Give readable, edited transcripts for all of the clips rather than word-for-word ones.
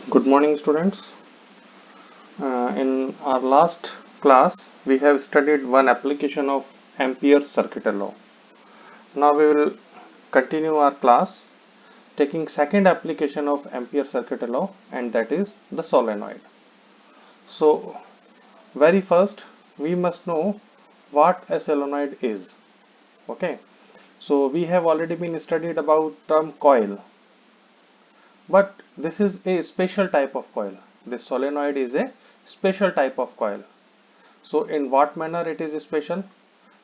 Good morning, students. In our last class, we have studied one application of Ampere's circuit law. Now we will continue our class taking second application of Ampere's circuit law, and that is the solenoid. So, very first, we must know what a solenoid is. Okay. So we have already been studied about term coil, but this is a special type of coil. This solenoid is a special type of coil. So in what manner it is special?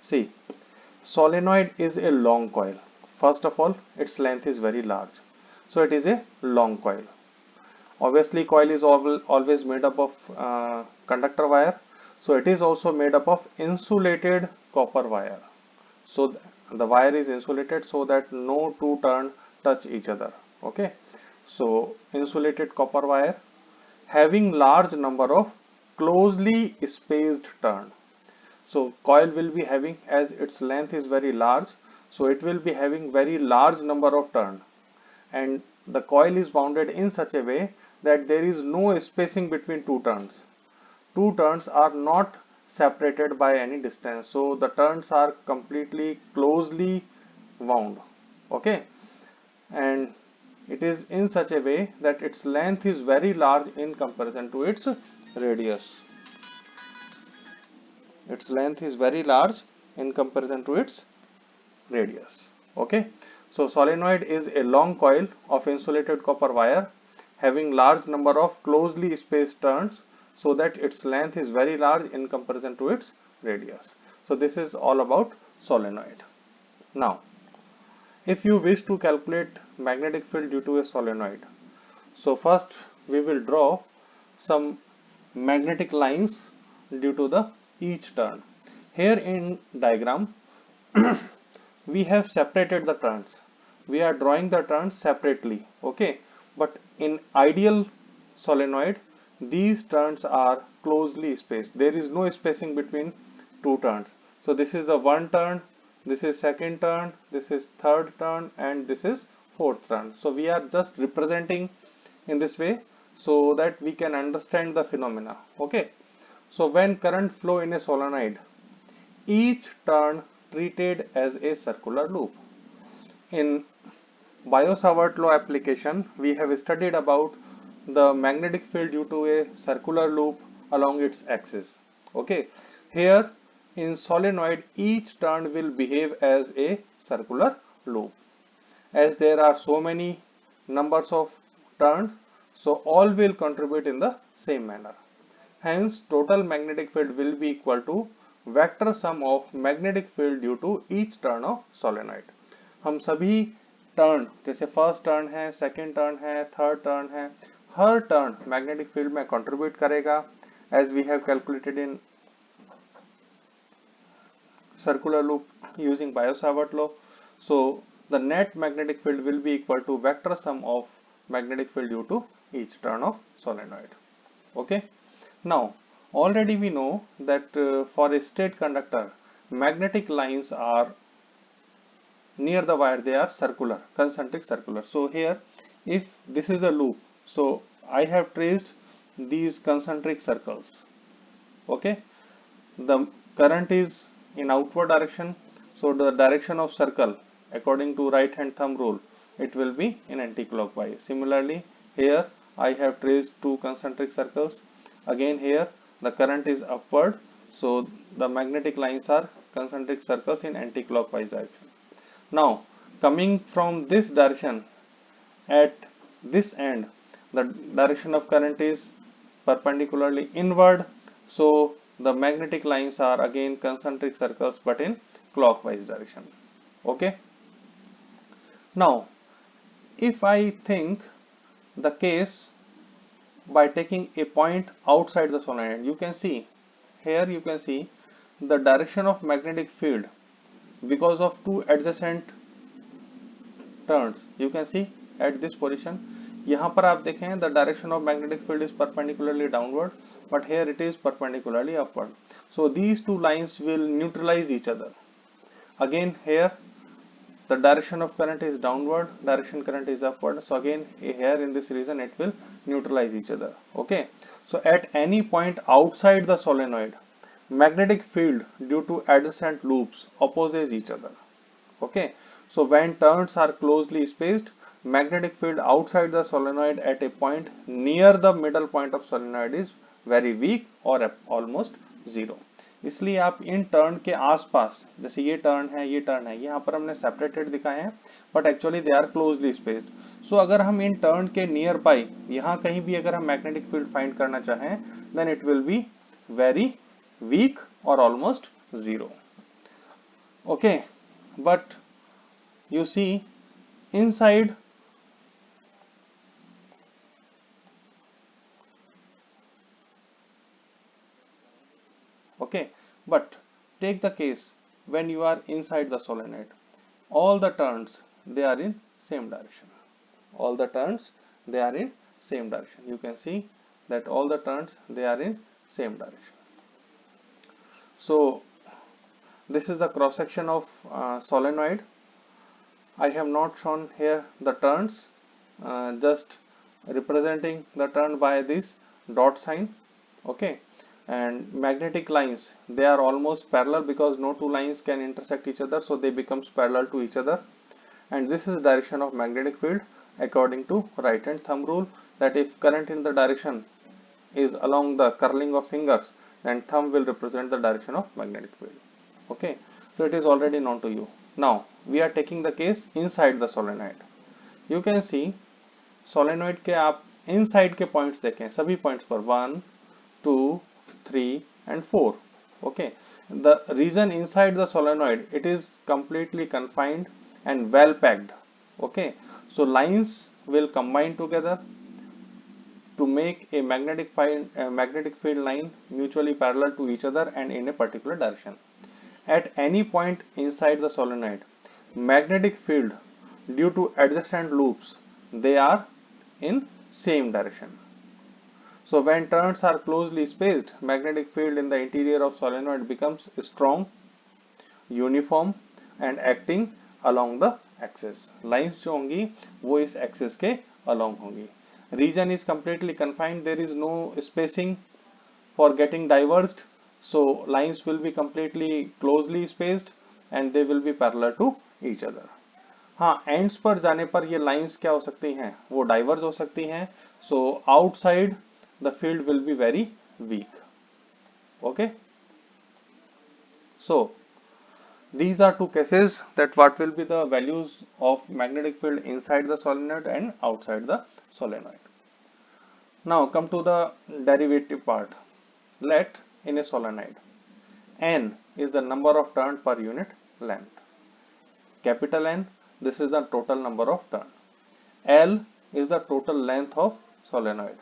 See, solenoid is a long coil. First of all, its length is very large. So it is a long coil. Obviously, coil is always made up of conductor wire. So it is also made up of insulated copper wire. So the wire is insulated so that no two turn touch each other. Okay. So insulated copper wire having large number of closely spaced turn. So coil will be having, as its length is very large, so it will be having very large number of turn, and the coil is wounded in such a way that there is no spacing between two turns. Two turns are not separated by any distance, so the turns are completely closely wound. Okay, and it is in such a way that its length is very large in comparison to its radius. Its length is very large in comparison to its radius. Okay, so solenoid is a long coil of insulated copper wire having large number of closely spaced turns so that its length is very large in comparison to its radius. So this is all about solenoid. Now, if you wish to calculate magnetic field due to a solenoid, so first we will draw some magnetic lines due to the each turn. Here in diagram we have separated the turns. We are drawing the turns separately. Okay, but in ideal solenoid these turns are closely spaced. There is no spacing between two turns. So this is the one turn, this is second turn, this is third turn, and this is fourth turn. So we are just representing in this way so that we can understand the phenomena. Okay, so when current flow in a solenoid, each turn treated as a circular loop. In Biot-Savart law application, we have studied about the magnetic field due to a circular loop along its axis. Okay, here in solenoid, each turn will behave as a circular loop. As there are so many numbers of turns, so all will contribute in the same manner. Hence, total magnetic field will be equal to vector sum of magnetic field due to each turn of solenoid. हम सभी turn, जैसे first turn है, second turn है, third turn है, हर turn magnetic field में contribute करेगा, as we have calculated in circular loop using Biot-Savart law. So the net magnetic field will be equal to vector sum of magnetic field due to each turn of solenoid. Okay. Now already we know that for a straight conductor, magnetic lines are near the wire, they are circular, concentric circular. So here, if this is a loop, so I have traced these concentric circles. Okay, the current is in outward direction, so the direction of circle according to right hand thumb rule, it will be in anti-clockwise. Similarly, here I have traced two concentric circles. Again here the current is upward, so the magnetic lines are concentric circles in anti-clockwise direction. Now coming from this direction, at this end the direction of current is perpendicularly inward, so the magnetic lines are again concentric circles but in clockwise direction. Okay, now if I think the case by taking a point outside the solenoid, you can see here, you can see the direction of magnetic field because of two adjacent turns. You can see at this position, यहाँ पर आप देखें the direction of magnetic field is perpendicularly downward, but here it is perpendicularly upward. So these two lines will neutralize each other. Again here the direction of current is downward, direction current is upward. So again here in this region it will neutralize each other. Okay, so at any point outside the solenoid, magnetic field due to adjacent loops opposes each other. Okay, so when turns are closely spaced, magnetic field outside the solenoid at a point near the middle point of solenoid is very weak or almost zero. इसलिए आप इन turn के आसपास, जैसे ये turn है, यहाँ पर हमने सेपरेटेड दिखाए हैं, but actually they are closely spaced. So अगर हम इन टर्न के नियर बाई यहाँ कहीं भी अगर हम मैग्नेटिक फील्ड फाइंड करना चाहें, then it will be very weak और almost zero. Okay, but you see inside okay, but take the case when you are inside the solenoid, all the turns they are in same direction. All the turns they are in same direction. You can see that all the turns they are in same direction. So this is the cross section of solenoid. I have not shown here the turns, just representing the turn by this dot sign. Okay, and magnetic lines, they are almost parallel because no two lines can intersect each other, so they becomes parallel to each other. And this is the direction of magnetic field according to right hand thumb rule, that if current in the direction is along the curling of fingers, then thumb will represent the direction of magnetic field. Okay, so it is already known to you. Now we are taking the case inside the solenoid. You can see solenoid के आप inside के points देखें, सभी points पर 1, 2, 3 and 4. Okay, the region inside the solenoid, it is completely confined and well packed. Okay, so lines will combine together to make a magnetic field line mutually parallel to each other and in a particular direction. At any point inside the solenoid, magnetic field due to adjacent loops, they are in same direction. So when turns are closely spaced, magnetic field in the interior of solenoid becomes strong, uniform and acting along the axis. Lines जो होंगी वो इस axis के along होंगी. Region is completely confined. There is no spacing for getting diverged. So lines will be completely closely spaced and they will be parallel to each other. हाँ, ends पर जाने पर ये lines क्या हो सकती हैं, वो diverge हो सकती हैं. So outside the field will be very weak. Okay, so these are two cases that what will be the values of magnetic field inside the solenoid and outside the solenoid. Now come to the derivative part. Let in a solenoid, N is the number of turns per unit length. Capital N, this is the total number of turns. L is the total length of solenoid.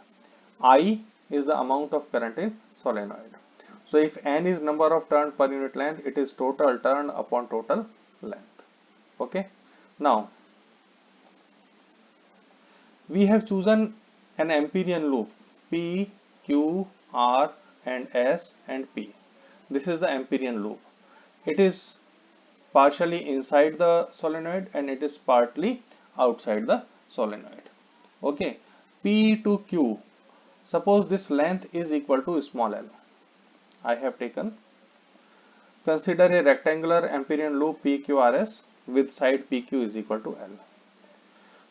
I is the amount of current in solenoid. So if N is number of turns per unit length, it is total turn upon total length. Okay. Now we have chosen an Amperian loop P, Q, R and S and P. This is the Amperian loop. It is partially inside the solenoid and it is partly outside the solenoid. Okay, P to Q. Suppose this length is equal to small l. I have taken. Consider a rectangular Amperian loop PQRS with side PQ is equal to L.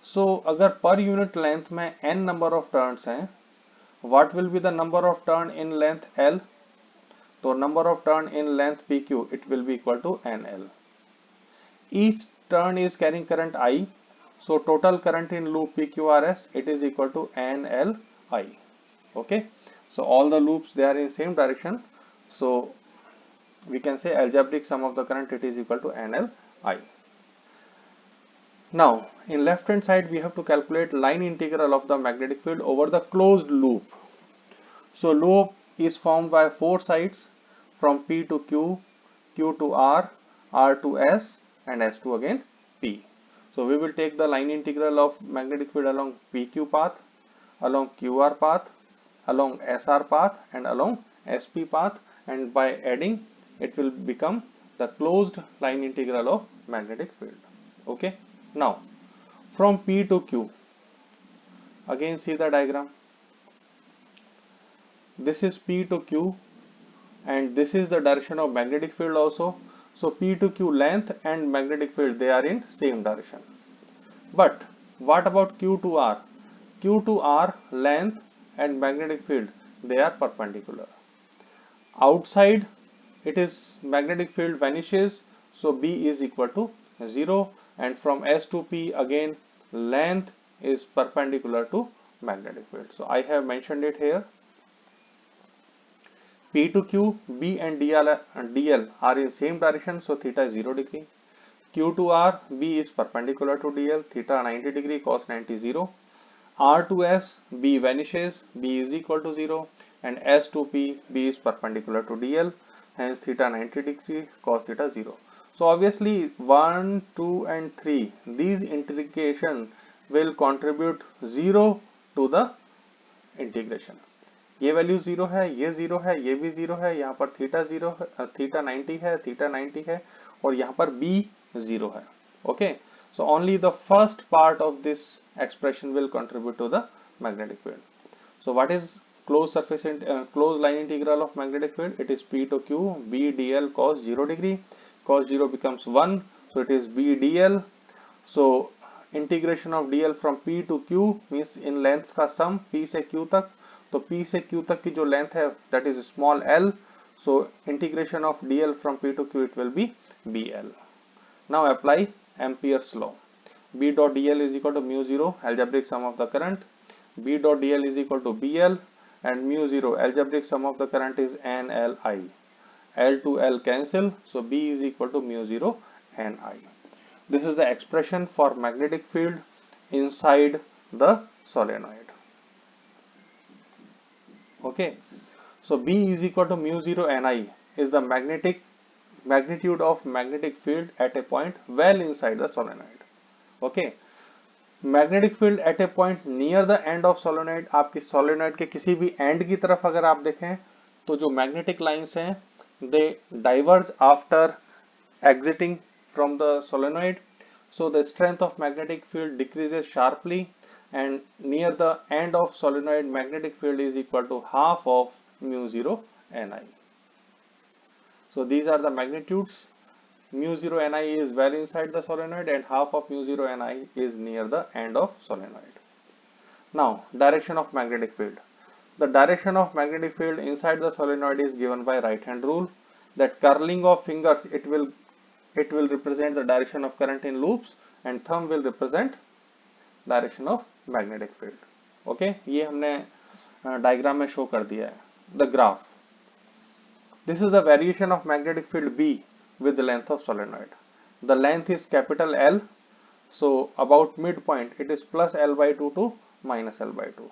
So अगर per unit length में n number of turns हैं, what will be the number of turn in length L? So number of turn in length PQ, it will be equal to NL. Each turn is carrying current I. So total current in loop PQRS, it is equal to NLI. Okay. So all the loops, they are in same direction. So we can say algebraic sum of the current, it is equal to NLI. Now in left hand side, we have to calculate line integral of the magnetic field over the closed loop. So loop is formed by four sides from P to Q, Q to R, R to S and S to again P. So we will take the line integral of magnetic field along PQ path, along QR path, along SR path and along SP path, and by adding it will become the closed line integral of magnetic field. Okay, now from P to Q, again see the diagram. This is P to Q and this is the direction of magnetic field also. So P to Q length and magnetic field, they are in same direction. But what about Q to R? Q to R length and magnetic field, they are perpendicular. Outside it is magnetic field vanishes, so B is equal to 0, and from S to P again length is perpendicular to magnetic field. So I have mentioned it here. P to Q, B and DL are in same direction, so theta is 0 degree. Q to R, B is perpendicular to DL, theta 90 degree, cos 90 0. R to S, B vanishes, B is equal to 0, and S to P, B is perpendicular to DL, hence theta 90 degree, cos theta 0. So obviously 1, 2 and 3, these integration will contribute 0 to the integration. ये value 0 है, ये 0 है, ये भी 0 है, यहाँ पर theta 0 है, थीटा 90 है, थीटा 90 है, और यहाँ पर B 0 है. Okay, so only the first part of this expression will contribute to the magnetic field. So what is closed line integral of magnetic field? It is P to Q, B dl cos 0 degree. Cos 0 becomes 1, so it is B dl. So integration of dl from P to Q means in length का sum P से Q तक. तो P से Q तक की जो length है that is small l, so integration of dl from P to Q it will be bl. Now apply Ampere's law. B dot dl is equal to mu 0 algebraic sum of the current, B dot dl is equal to bl, and mu 0 algebraic sum of the current is nli. L to L cancel, so B is equal to mu 0 ni. This is the expression for magnetic field inside the solenoid. Okay, so B is equal to mu 0 ni is the magnitude of magnetic field at a point well inside the solenoid. Okay, magnetic field at a point near the end of solenoid, आपकी solenoid के किसी भी end की तरफ अगर आप देखें तो जो magnetic lines हैं they diverge after exiting from the solenoid, so the strength of magnetic field decreases sharply, and near the end of solenoid magnetic field is equal to half of mu 0 ni. So these are the magnitudes. Mu 0 ni is well inside the solenoid and half of mu 0 ni is near the end of solenoid. Now direction of magnetic field. The direction of magnetic field inside the solenoid is given by right hand rule, that curling of fingers it will represent the direction of current in loops and thumb will represent direction of magnetic field. Okay, ये हमने diagram में show कर दिया है. The graph. This is the variation of magnetic field B with the length of solenoid. The length is capital L, so about midpoint it is plus L by 2 to minus L by 2.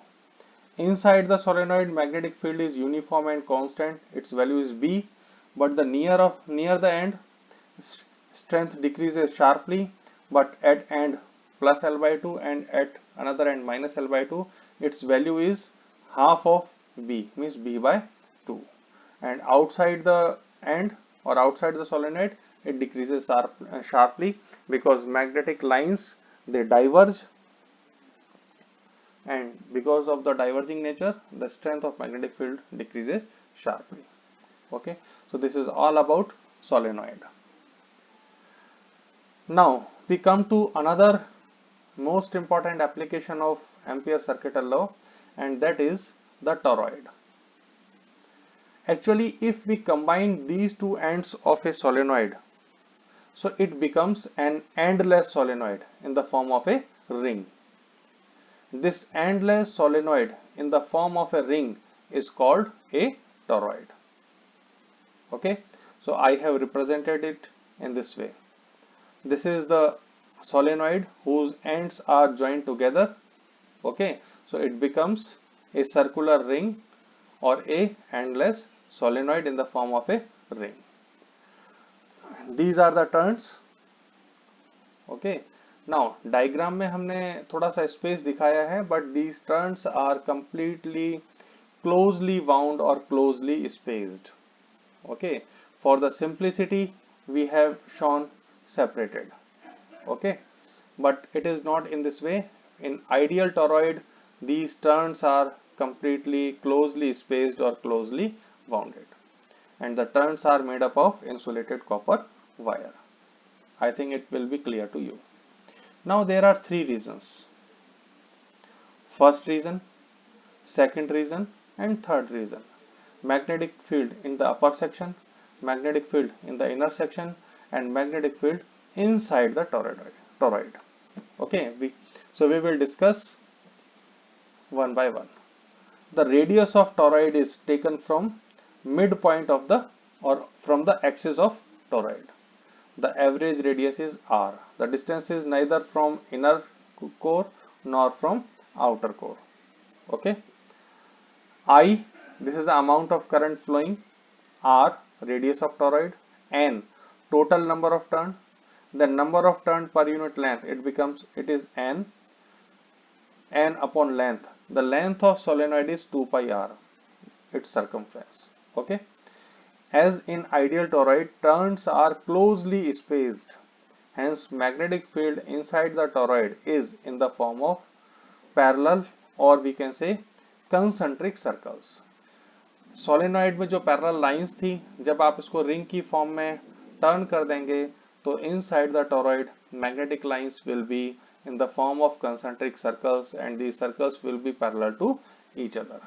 Inside the solenoid magnetic field is uniform and constant, its value is B, but the near the end strength decreases sharply, but at end plus L by 2 and at another end minus L by 2, its value is half of B, means B by 2, and outside the end or outside the solenoid it decreases sharply because magnetic lines they diverge, and because of the diverging nature the strength of magnetic field decreases sharply. Okay, so this is all about solenoid. Now we come to another most important application of Ampere circuital law, and that is the toroid. Actually, if we combine these two ends of a solenoid, so it becomes an endless solenoid in the form of a ring. This endless solenoid in the form of a ring is called a toroid. Okay, so I have represented it in this way. This is the solenoid whose ends are joined together. Okay, so it becomes a circular ring or a endless solenoid in the form of a ring. These are the turns. Okay, now diagram में हमने थोड़ा सा space दिखाया है, but these turns are completely closely wound or closely spaced. Okay, for the simplicity we have shown separated. Okay, but it is not in this way. In ideal toroid, these turns are completely closely spaced or closely bounded, and the turns are made up of insulated copper wire. I think it will be clear to you. Now there are three reasons. First reason, second reason, and third reason. Magnetic field in the upper section, magnetic field in the inner section, and magnetic field inside the toroid. Okay, so we will discuss one by one. The radius of toroid is taken from midpoint of the or from the axis of toroid. The average radius is r. The distance is neither from inner core nor from outer core. Okay. I, this is the amount of current flowing. R, radius of toroid. N, total number of turn. The number of turn per unit length, it is N upon length. The length of solenoid is 2 pi r, its circumference. Okay. As in ideal toroid, turns are closely spaced. Hence, magnetic field inside the toroid is in the form of parallel, or we can say concentric circles. Solenoid में जो parallel lines थी, जब आप इसको ring की form में turn कर देंगे तो inside the toroid magnetic lines will be in the form of concentric circles, and these circles will be parallel to each other.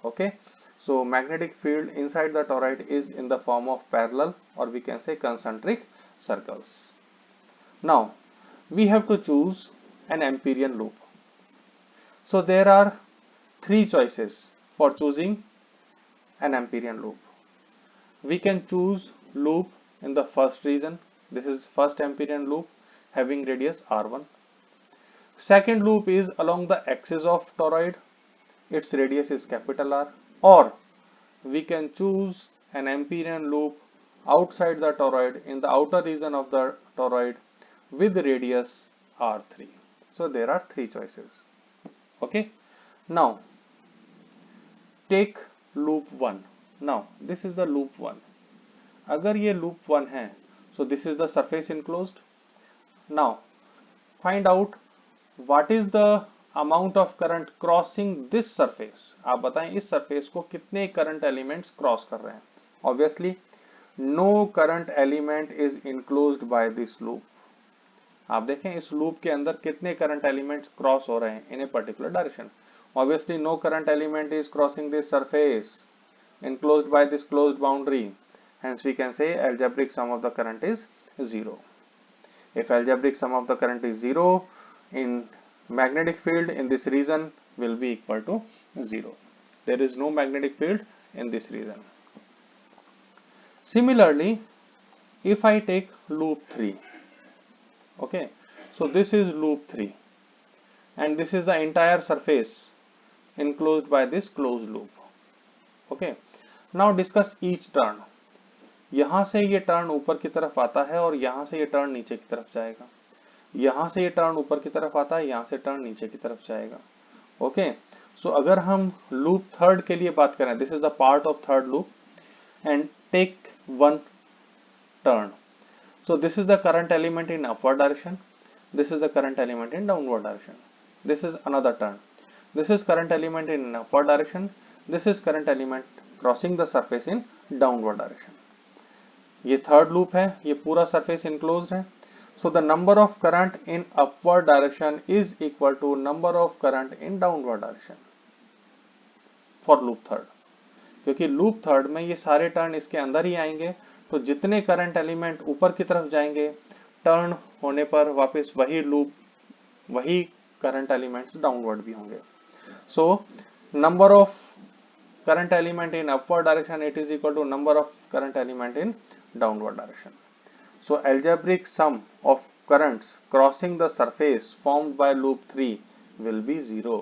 Okay, so magnetic field inside the toroid is in the form of parallel, or we can say concentric circles. Now we have to choose an Amperian loop. So there are three choices for choosing an Amperian loop. We can choose loop in the first region. This is first Amperian loop having radius r1. Second loop is along the axis of toroid. Its radius is capital R. Or we can choose an Amperian loop outside the toroid, in the outer region of the toroid, with radius r3. So there are three choices. Okay. Now take loop 1. Now this is the loop 1. अगर ये loop 1 है, so this is the surface enclosed. Now find out what is the amount of current crossing this surface. आप बताएं इस surface को कितने current elements cross कर रहे हैं. Obviously no current element is enclosed by this loop. आप देखें इस loop के अंदर कितने current elements cross हो रहे हैं in a particular direction. Obviously no current element is crossing this surface enclosed by this closed boundary. Hence we can say algebraic sum of the current is 0. If algebraic sum of the current is 0, in magnetic field in this region will be equal to 0. There is no magnetic field in this region. Similarly, if I take loop 3, okay, so this is loop 3 and this is the entire surface enclosed by this closed loop. Okay, now discuss each turn. यहाँ से ये turn ऊपर की तरफ आता है और यहाँ से ये टर्न नीचे की तरफ जाएगा. यहाँ से ये टर्न ऊपर की तरफ आता है, यहाँ से टर्न नीचे की तरफ जाएगा. ओके, सो अगर हम लूप थर्ड के लिए बात करें, this is the part of third loop, and take one turn. So this is the current element in upward direction. This is the current element in downward direction. This is another turn. This is current element in upward direction. This is current element crossing the surface in downward direction. ये third loop है, ये पूरा surface enclosed है. So the number of current in upward direction is equal to number of current in downward direction for loop third. क्योंकि loop third में ये सारे turn इसके अंदर ही आएंगे, तो जितने करंट एलिमेंट ऊपर की तरफ जाएंगे, टर्न होने पर वापस वही लूप, वही करंट एलिमेंट्स डाउनवर्ड भी होंगे. So number of current element in upward direction, it is equal to number of current element in downward direction. So algebraic sum of currents crossing the surface formed by loop 3 will be 0.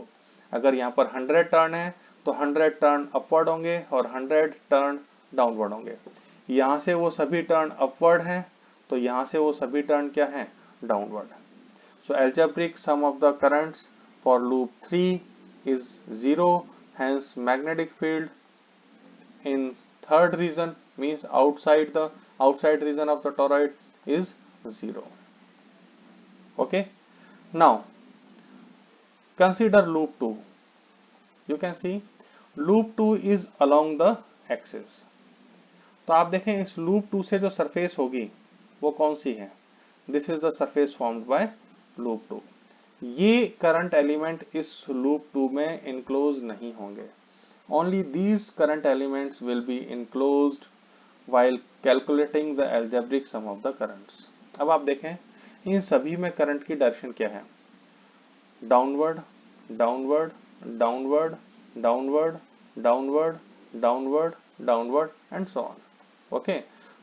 अगर यहाँ पर 100 turn है तो 100 turn upward होंगे और 100 turn downward होंगे. यहाँ से वो सभी टर्न अपवर्ड हैं तो यहाँ से वो सभी टर्न क्या हैं, downward. So algebraic sum of the currents for loop 3 is 0. Hence magnetic field in third region, means outside region of the toroid, is 0. Okay, Now consider loop 2. You can see loop 2 is along the axis. तो आप देखें इस loop 2 से जो surface होगी वो कौन सी है? This is the surface formed by loop 2. ये करंट एलिमेंट इस लूप 2 में इनक्लोज नहीं होंगे. Only these current elements will be enclosed while calculating the algebraic sum of the currents. अब आप देखें इन सभी में करंट की डायरेक्शन क्या है? Downward, downward, downward, downward, downward, downward, downward and so on. Okay,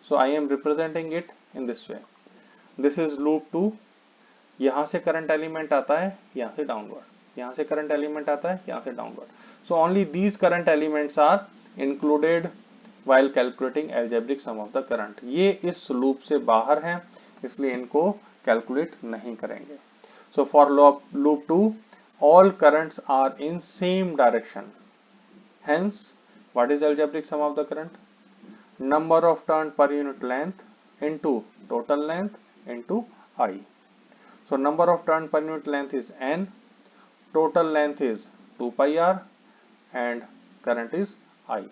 so I am representing it in this way. This is loop 2. यहाँ से करंट एलिमेंट आता है, यहाँ से डाउनवर्ड, यहाँ से करंट एलिमेंट आता है, यहाँ से downward. So only these current elements are included while calculating algebraic sum of the current. ये इस लूप से बाहर हैं, इसलिए इनको कैलकुलेट नहीं करेंगे. So for loop 2, all currents are in same direction. Hence, what is algebraic sum of the current? Number of turn per unit length into total length into I. So number of turn per unit length is n, total length is 2 pi r and current is I.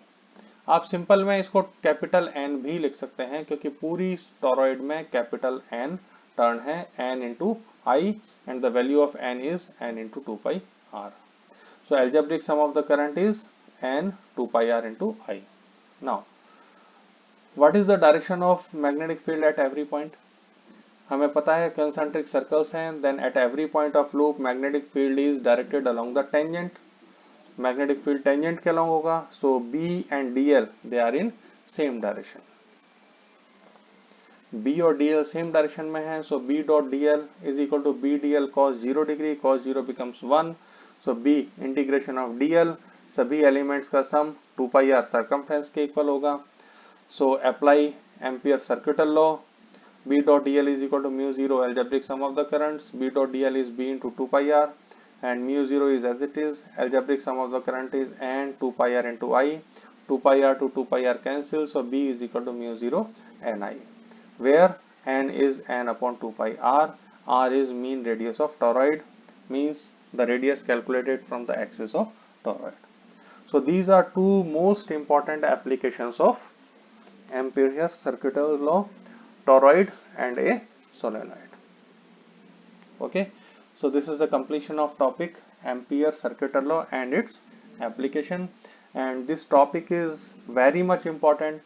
आप simple में इसको capital N भी लिख सकते हैं क्योंकि पूरी torrid में कैपिटल N टर्न है, n into I and the value of n is n into 2 pi r. So algebraic sum of the current is n 2 pi r into I. Now what is the direction of magnetic field at every point? हमें पता है concentric circles हैं, then at every point of loop magnetic field is directed along the tangent. Magnetic field tangent के along होगा, so B and DL they are in same direction. B और DL same direction में है, so B dot DL is equal to B DL cos 0 degree, cos 0 becomes 1. So B integration of DL सभी elements का sum 2 pi r circumference के equal होगा. So apply Ampere circuital law. B dot dl is equal to mu 0 algebraic sum of the currents. B dot dl is B into 2 pi r and mu 0 is as it is. Algebraic sum of the current is n 2 pi r into I. 2 pi r to 2 pi r cancel, so B is equal to mu 0 ni, where n is n upon 2 pi r. R is mean radius of toroid, means the radius calculated from the axis of toroid. So these are two most important applications of Ampere circuital law, toroid and a solenoid. Okay, so this is the completion of topic Ampere circuital law and its application, and this topic is very much important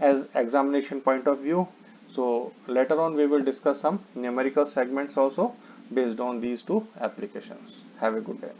as examination point of view. So later on we will discuss some numerical segments also based on these two applications. Have a good day.